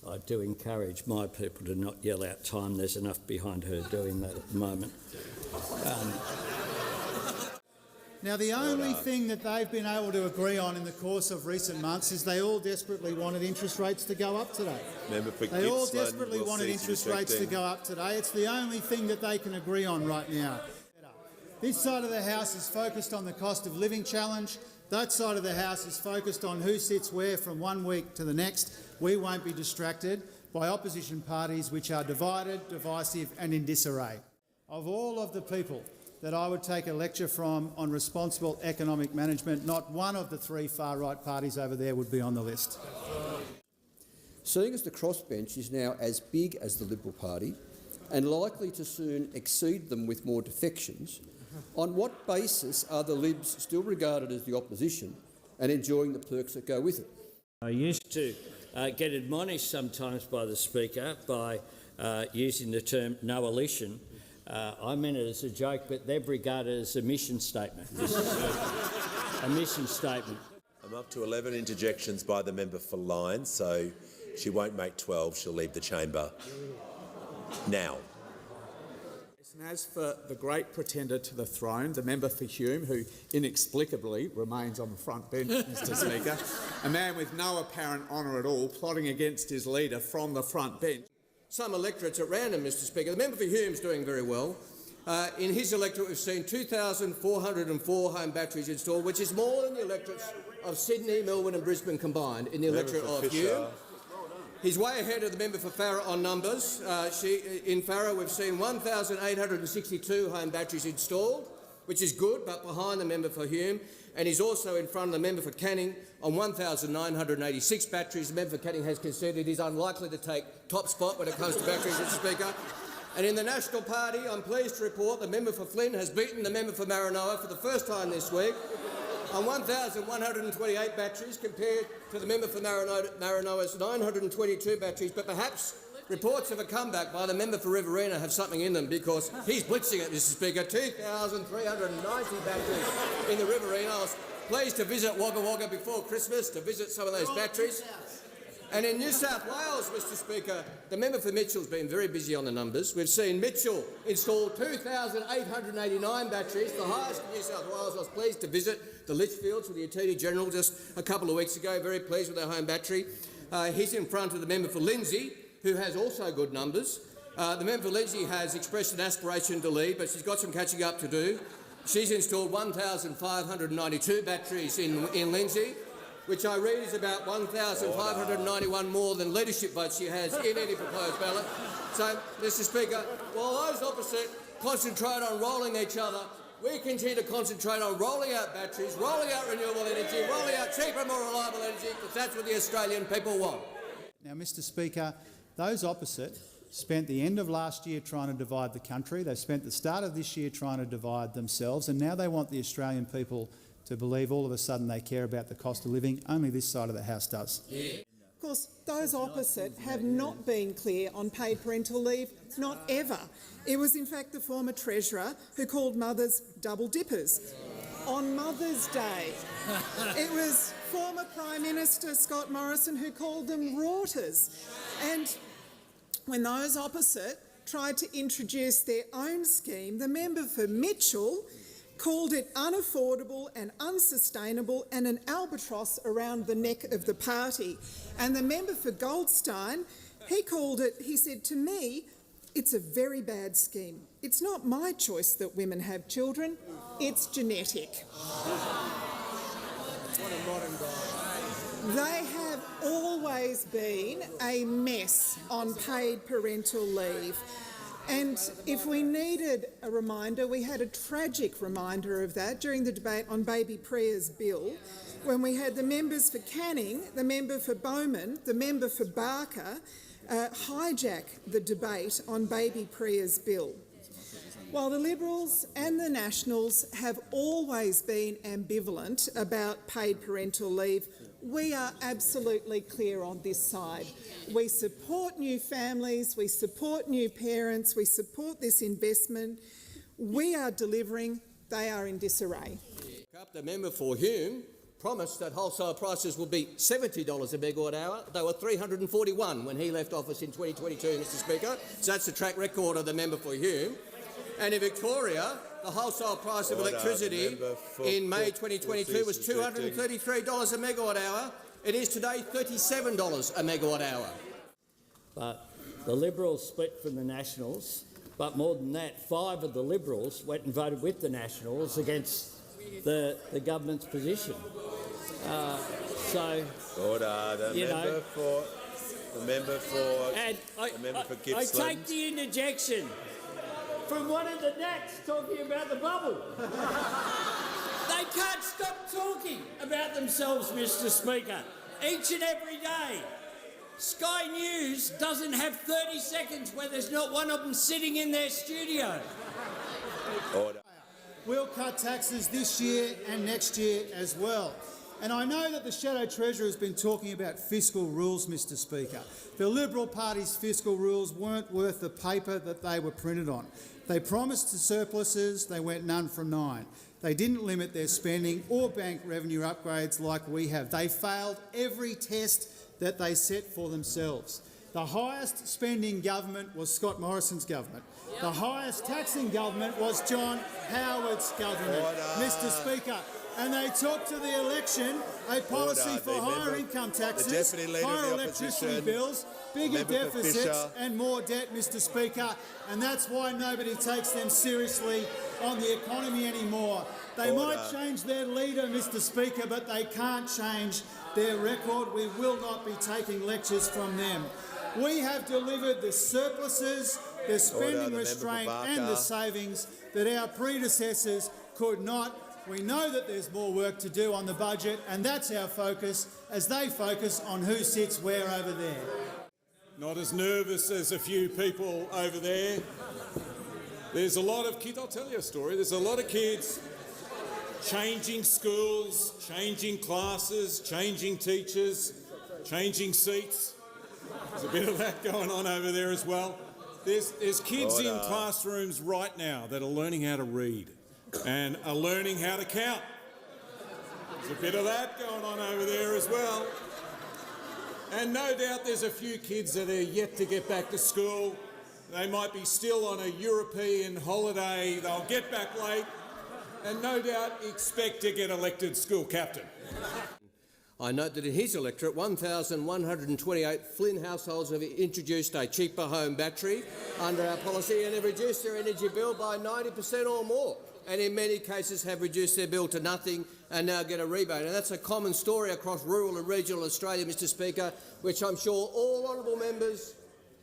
I do encourage my people to not yell out time. There's enough behind her doing that at the moment. Now, the only thing that they've been able to agree on in the course of recent months is they all desperately wanted interest rates to go up today. They all desperately wanted interest rates to go up today. It's the only thing that they can agree on right now. This side of the House is focused on the cost of living challenge. That side of the House is focused on who sits where from one week to the next. We won't be distracted by opposition parties which are divided, divisive and in disarray. Of all of the people that I would take a lecture from on responsible economic management, not one of the three far-right parties over there would be on the list. Seeing as the crossbench is now as big as the Liberal Party and likely to soon exceed them with more defections, on what basis are the Libs still regarded as the opposition and enjoying the perks that go with it? I used to get admonished sometimes by the Speaker by using the term no-alition. I meant it as a joke, but they've regarded it as a mission statement. This is a mission statement. I'm up to 11 interjections by the member for Lyons, so she won't make 12. She'll leave the chamber now. And as for the great pretender to the throne, the member for Hume, who inexplicably remains on the front bench, Mr Speaker, a man with no apparent honour at all, plotting against his leader from the front bench. Some electorates at random, Mr Speaker. The member for Hume's doing very well. In his electorate we've seen 2,404 home batteries installed, which is more than the electorates of Sydney, Melbourne and Brisbane combined in the electorate of Hume. He's way ahead of the member for Farrer on numbers. In Farrer we've seen 1,862 home batteries installed, which is good, but behind the member for Hume. And he's also in front of the member for Canning on 1,986 batteries. The member for Canning has conceded he's unlikely to take top spot when it comes to batteries, Mr Speaker. And in the National Party, I'm pleased to report the member for Flynn has beaten the member for Maranoa for the first time this week on 1,128 batteries compared to the member for Maranoa's 922 batteries. But perhaps reports of a comeback by the member for Riverina have something in them, because he's blitzing it, Mr Speaker. 2,390 batteries in the Riverina. I was pleased to visit Wagga Wagga before Christmas to visit some of those batteries. And in New South Wales, Mr Speaker, the member for Mitchell's been very busy on the numbers. We've seen Mitchell install 2,889 batteries, the highest in New South Wales. I was pleased to visit the Litchfields with the Attorney-General just a couple of weeks ago, very pleased with their home battery. He's in front of the member for Lindsay, who has also good numbers. The member for Lindsay has expressed an aspiration to lead, but she's got some catching up to do. She's installed 1,592 batteries in Lindsay, which I read is about 1,591 more than leadership votes she has in any proposed ballot. So, Mr Speaker, while those opposite concentrate on rolling each other, we continue to concentrate on rolling out batteries, rolling out renewable energy, rolling out cheaper, more reliable energy, because that's what the Australian people want. Now, Mr Speaker, those opposite spent the end of last year trying to divide the country. They spent the start of this year trying to divide themselves, and now they want the Australian people to believe all of a sudden they care about the cost of living. Only this side of the House does. Of course, those opposite have not been clear on paid parental leave, not ever. It was in fact the former Treasurer who called mothers double dippers. On Mother's Day, it was former Prime Minister Scott Morrison who called them routers. And when those opposite tried to introduce their own scheme, the member for Mitchell called it unaffordable and unsustainable and an albatross around the neck of the party. And the member for Goldstein, he said to me, it's a very bad scheme. It's not my choice that women have children, it's genetic. What a modern guy. They have always been a mess on paid parental leave. And if we needed a reminder, we had a tragic reminder of that during the debate on Baby Priya's bill, when we had the members for Canning, the member for Bowman, the member for Barker hijack the debate on Baby Priya's bill. While the Liberals and the Nationals have always been ambivalent about paid parental leave, we are absolutely clear on this side. We support new families, we support new parents, we support this investment. We are delivering, they are in disarray. The member for Hume promised that wholesale prices would be $70 a megawatt hour. They were $341 when he left office in 2022, Mr Speaker. So that's the track record of the member for Hume. And in Victoria, the wholesale price of electricity in May 2022 was $233 a megawatt hour. It is today $37 a megawatt hour. But the Liberals split from the Nationals, but more than that, 5 of the Liberals went and voted with the Nationals against the government's position. Order. The member for Gippsland. I take the interjection from one of the Nats talking about the bubble. They can't stop talking about themselves, Mr Speaker, each and every day. Sky News doesn't have 30 seconds where there's not one of them sitting in their studio. Order. We'll cut taxes this year and next year as well. And I know that the Shadow Treasurer has been talking about fiscal rules, Mr Speaker. The Liberal Party's fiscal rules weren't worth the paper that they were printed on. They promised the surpluses, they went none from 9. They didn't limit their spending or bank revenue upgrades like we have. They failed every test that they set for themselves. The highest spending government was Scott Morrison's government. The highest taxing government was John Howard's government, Mr Speaker. And they took to the election a policy for higher income taxes, higher electricity bills, bigger deficits and more debt, Mr Speaker. And that's why nobody takes them seriously on the economy anymore. They might change their leader, Mr Speaker, but they can't change their record. We will not be taking lectures from them. We have delivered the surpluses, the spending restraint and the savings that our predecessors could not. We know that there's more work to do on the budget, and that's our focus as they focus on who sits where over there. Not as nervous as a few people over there. There's a lot of kids, I'll tell you a story, there's a lot of kids changing schools, changing classes, changing teachers, changing seats. There's a bit of that going on over there as well. There's kids in classrooms right now that are learning how to read and are learning how to count. There's a bit of that going on over there as well. And no doubt there's a few kids that are yet to get back to school. They might be still on a European holiday. They'll get back late and no doubt expect to get elected school captain. I note that in his electorate, 1,128 Flynn households have introduced a cheaper home battery under our policy and have reduced their energy bill by 90% or more, and in many cases have reduced their bill to nothing and now get a rebate. And that's a common story across rural and regional Australia, Mr Speaker, which I'm sure all honourable members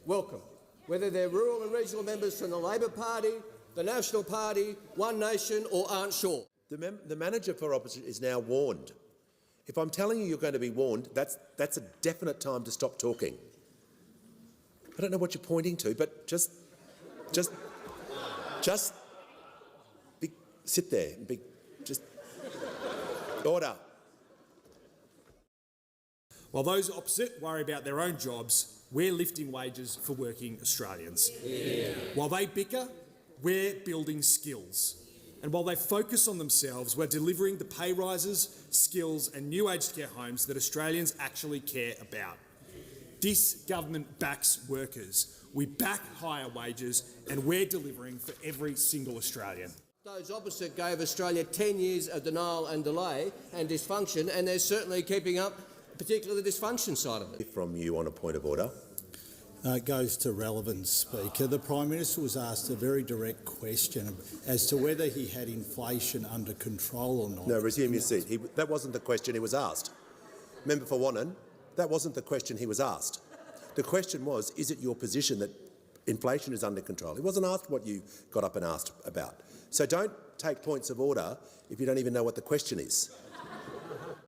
welcome, whether they're rural and regional members from the Labor Party, the National Party, One Nation or aren't sure. The manager for opposition is now warned. If I'm telling you you're going to be warned, that's a definite time to stop talking. I don't know what you're pointing to, but just sit there and just order. While those opposite worry about their own jobs, we're lifting wages for working Australians. Yeah. While they bicker, we're building skills. And while they focus on themselves, we're delivering the pay rises, skills and new aged care homes that Australians actually care about. This government backs workers. We back higher wages and we're delivering for every single Australian. Those opposite gave Australia 10 years of denial and delay and dysfunction, and they're certainly keeping up, particularly the dysfunction side of it. From you on a point of order. It goes to relevance, Speaker. The Prime Minister was asked a very direct question as to whether he had inflation under control or not. No, resume your seat. That wasn't the question he was asked. Member for Wannon, that wasn't the question he was asked. The question was, is it your position that inflation is under control? He wasn't asked what you got up and asked about. So don't take points of order if you don't even know what the question is.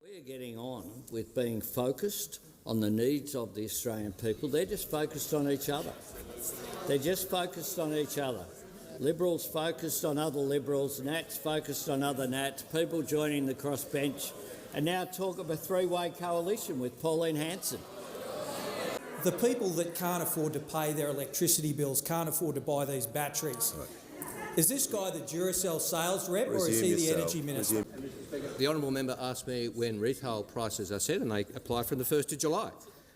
We're getting on with being focused on the needs of the Australian people. They're just focused on each other. They're just focused on each other. Liberals focused on other Liberals, Nats focused on other Nats, people joining the crossbench, and now talk of a three-way coalition with Pauline Hanson. The people that can't afford to pay their electricity bills can't afford to buy these batteries. Right. Is this guy the Duracell sales rep or is he the energy minister? The honourable member asked me when retail prices are set, and they apply from the 1st of July,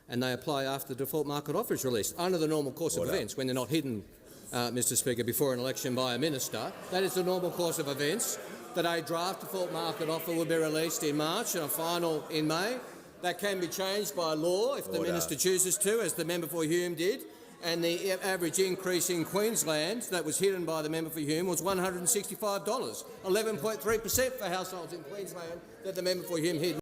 and they apply after the default market offer is released, under the normal course of events, when they're not hidden, Mr Speaker, before an election by a minister. That is the normal course of events, that a draft default market offer will be released in March and a final in May. That can be changed by law if the minister chooses to, as the member for Hume did. And the average increase in Queensland that was hidden by the member for Hume was $165, 11.3% for households in Queensland that the member for Hume hid.